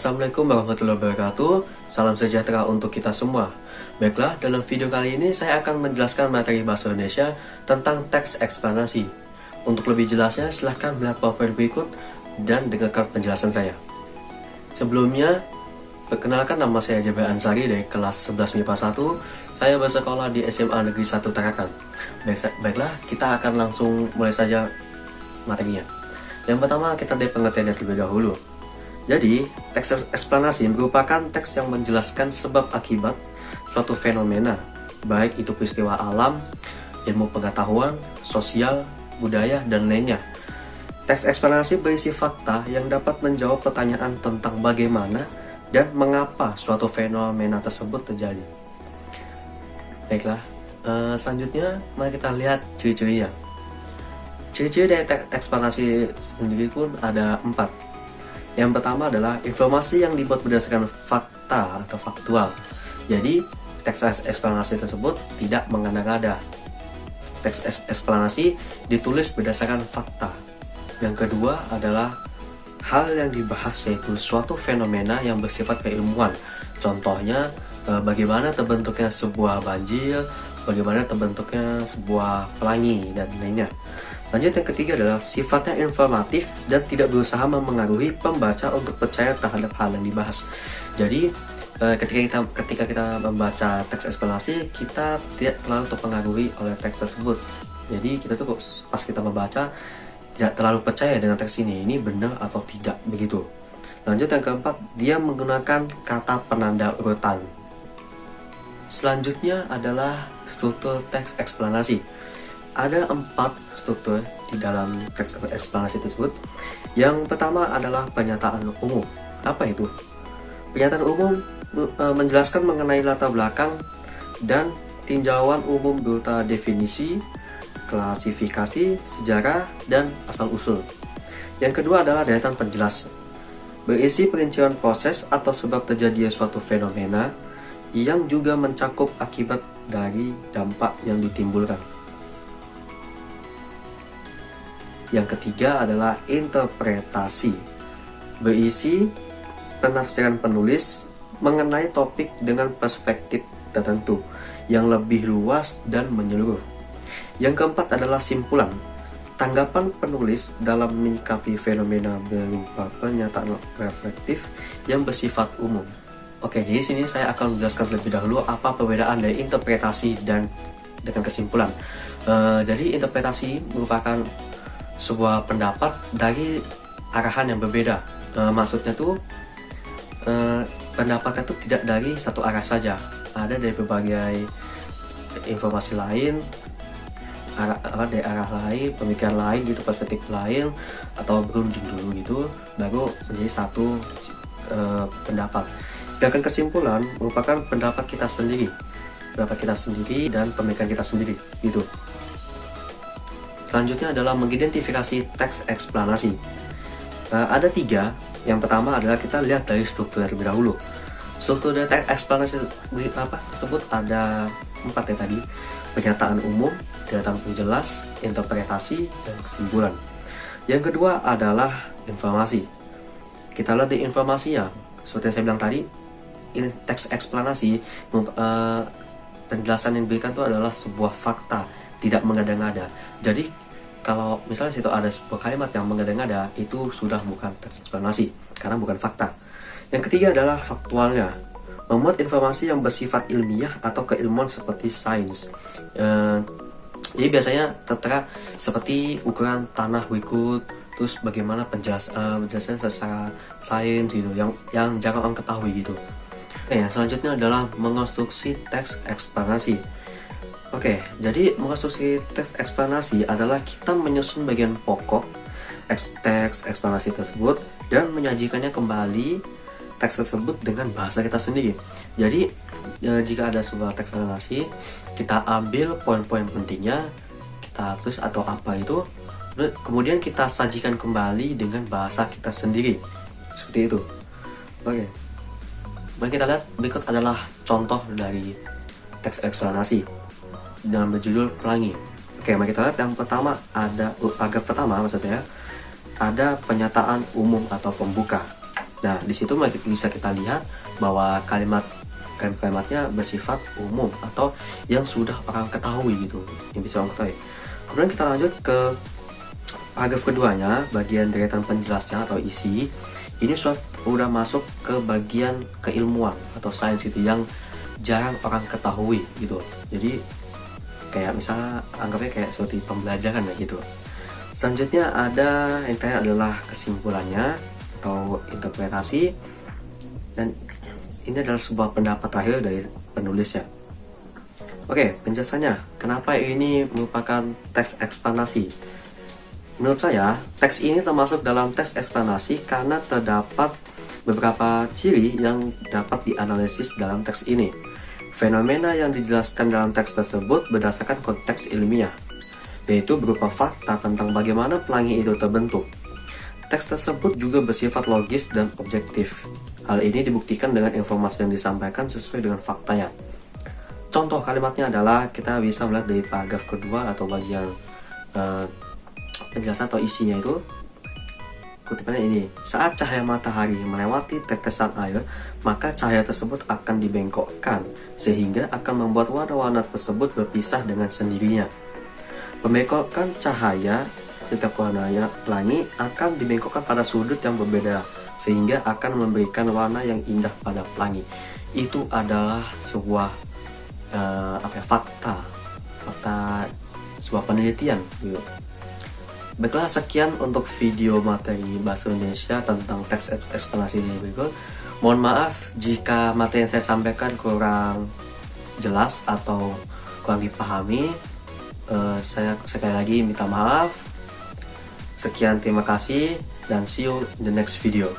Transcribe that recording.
Assalamualaikum warahmatullahi wabarakatuh. Salam sejahtera untuk kita semua. Baiklah, dalam video kali ini saya akan menjelaskan materi bahasa Indonesia tentang teks eksplanasi. Untuk lebih jelasnya, silahkan melihat PowerPoint berikut dan dengarkan penjelasan saya. Sebelumnya, perkenalkan, nama saya Jabir Ansari dari kelas 11 MIPA 1. Saya bersekolah di SMA Negeri 1 Tarakan. Baiklah, kita akan langsung mulai saja materinya. Yang pertama, kita dari pengertiannya terlebih dahulu. Jadi, teks eksplanasi merupakan teks yang menjelaskan sebab akibat suatu fenomena, baik itu peristiwa alam, ilmu pengetahuan, sosial, budaya, dan lainnya. Teks eksplanasi berisi fakta yang dapat menjawab pertanyaan tentang bagaimana dan mengapa suatu fenomena tersebut terjadi. Baiklah, selanjutnya mari kita lihat ciri-cirinya. Ciri-ciri dari teks eksplanasi sendiri pun ada 4. Yang pertama adalah informasi yang dibuat berdasarkan fakta atau faktual. Jadi, teks eksplanasi tersebut tidak mengada-ngada. Teks eksplanasi ditulis berdasarkan fakta. Yang kedua adalah hal yang dibahas yaitu suatu fenomena yang bersifat keilmuan. Contohnya, bagaimana terbentuknya sebuah banjir, bagaimana terbentuknya sebuah pelangi, dan lainnya. Lanjut, yang ketiga adalah sifatnya informatif dan tidak berusaha memengaruhi pembaca untuk percaya terhadap hal yang dibahas. Jadi, ketika kita membaca teks eksplanasi, kita tidak terlalu terpengaruhi oleh teks tersebut. Jadi, kita tuh pas kita membaca tidak terlalu percaya dengan teks ini benar atau tidak, begitu. Lanjut, yang keempat, dia menggunakan kata penanda urutan. Selanjutnya adalah struktur teks eksplanasi. Ada 4 struktur di dalam teks eksplanasi tersebut. Yang pertama adalah pernyataan umum. Apa itu? Pernyataan umum menjelaskan mengenai latar belakang dan tinjauan umum berupa definisi, klasifikasi, sejarah, dan asal-usul. Yang kedua adalah deretan penjelas. Berisi perincian proses atau sebab terjadinya suatu fenomena yang juga mencakup akibat dari dampak yang ditimbulkan. Yang ketiga adalah interpretasi. Berisi penafsiran penulis mengenai topik dengan perspektif tertentu yang lebih luas dan menyeluruh. Yang keempat adalah simpulan. Tanggapan penulis dalam menyikapi fenomena berupa pernyataan reflektif yang bersifat umum. Oke, jadi sini saya akan menjelaskan terlebih dahulu apa perbedaan dari interpretasi dan dengan kesimpulan. Jadi interpretasi merupakan sebuah pendapat dari arahan yang berbeda. Maksudnya tuh pendapatnya tuh tidak dari satu arah saja, ada dari berbagai informasi lain, dari arah lain, pemikiran lain gitu, perspektif lain, atau berunding dulu gitu, baru menjadi satu pendapat. Sedangkan kesimpulan merupakan pendapat kita sendiri dan pemikiran kita sendiri gitu. Selanjutnya adalah mengidentifikasi teks eksplanasi. Ada 3. Yang pertama adalah kita lihat dari struktur terlebih dahulu. Struktur dari teks eksplanasi tersebut ada 4 ya tadi. Pernyataan umum, deretan penjelas, interpretasi, dan kesimpulan. Yang kedua adalah informasi. Kita lihat di informasinya. Seperti yang saya bilang tadi, ini teks eksplanasi, penjelasan yang diberikan itu adalah sebuah fakta, tidak mengada-ngada. Jadi kalau misalnya situ ada sebuah kalimat yang mengada-ngada, itu sudah bukan teks eksplanasi karena bukan fakta. Yang ketiga adalah faktualnya. Memuat informasi yang bersifat ilmiah atau keilmuan seperti sains. Jadi biasanya tertera seperti ukuran tanah berikut, terus bagaimana penjelasan secara sains gitu, yang jarang orang ketahui gitu. Selanjutnya adalah mengonstruksi teks eksplanasi. Oke, jadi mengonstruksi teks eksplanasi adalah kita menyusun bagian pokok teks eksplanasi tersebut dan menyajikannya kembali teks tersebut dengan bahasa kita sendiri. Jadi, jika ada sebuah teks eksplanasi, kita ambil poin-poin pentingnya, kita tulis atau apa itu, kemudian kita sajikan kembali dengan bahasa kita sendiri. Seperti itu. Oke. Mari kita lihat berikut adalah contoh dari teks eksplanasi dengan berjudul Pelangi. Oke, mari kita lihat yang pertama, ada paragraf pertama maksudnya, ada pernyataan umum atau pembuka. Nah, di situ bisa kita lihat bahwa kalimatnya bersifat umum atau yang sudah orang ketahui gitu, yang bisa orang ketahui. Kemudian kita lanjut ke paragraf keduanya, bagian deretan penjelasnya atau isi. Ini sudah masuk ke bagian keilmuan atau sains gitu, yang jarang orang ketahui gitu. Jadi kayak misalnya anggapnya kayak seperti pembelajaran ya gitu. Selanjutnya ada yang terakhir adalah kesimpulannya atau interpretasi, dan ini adalah sebuah pendapat terakhir dari penulisnya. Oke, penjelasannya. Kenapa ini merupakan teks eksplanasi? Menurut saya, teks ini termasuk dalam teks eksplanasi karena terdapat beberapa ciri yang dapat dianalisis dalam teks ini. Fenomena yang dijelaskan dalam teks tersebut berdasarkan konteks ilmiah, yaitu berupa fakta tentang bagaimana pelangi itu terbentuk. Teks tersebut juga bersifat logis dan objektif. Hal ini dibuktikan dengan informasi yang disampaikan sesuai dengan faktanya. Contoh kalimatnya adalah kita bisa melihat dari paragraf kedua atau bagian penjelasan atau isinya itu. Kutipannya ini, saat cahaya matahari melewati tetesan air, maka cahaya tersebut akan dibengkokkan sehingga akan membuat warna-warna tersebut berpisah dengan sendirinya. Pembengkokan cahaya setiap warnanya pelangi akan dibengkokkan pada sudut yang berbeda sehingga akan memberikan warna yang indah pada pelangi. Itu adalah sebuah fakta sebuah penelitian gitu. Baiklah, sekian untuk video materi bahasa Indonesia tentang teks eksplanasi ini berikut. Mohon maaf jika materi yang saya sampaikan kurang jelas atau kurang dipahami. Saya sekali lagi minta maaf. Sekian, terima kasih, dan see you in the next video.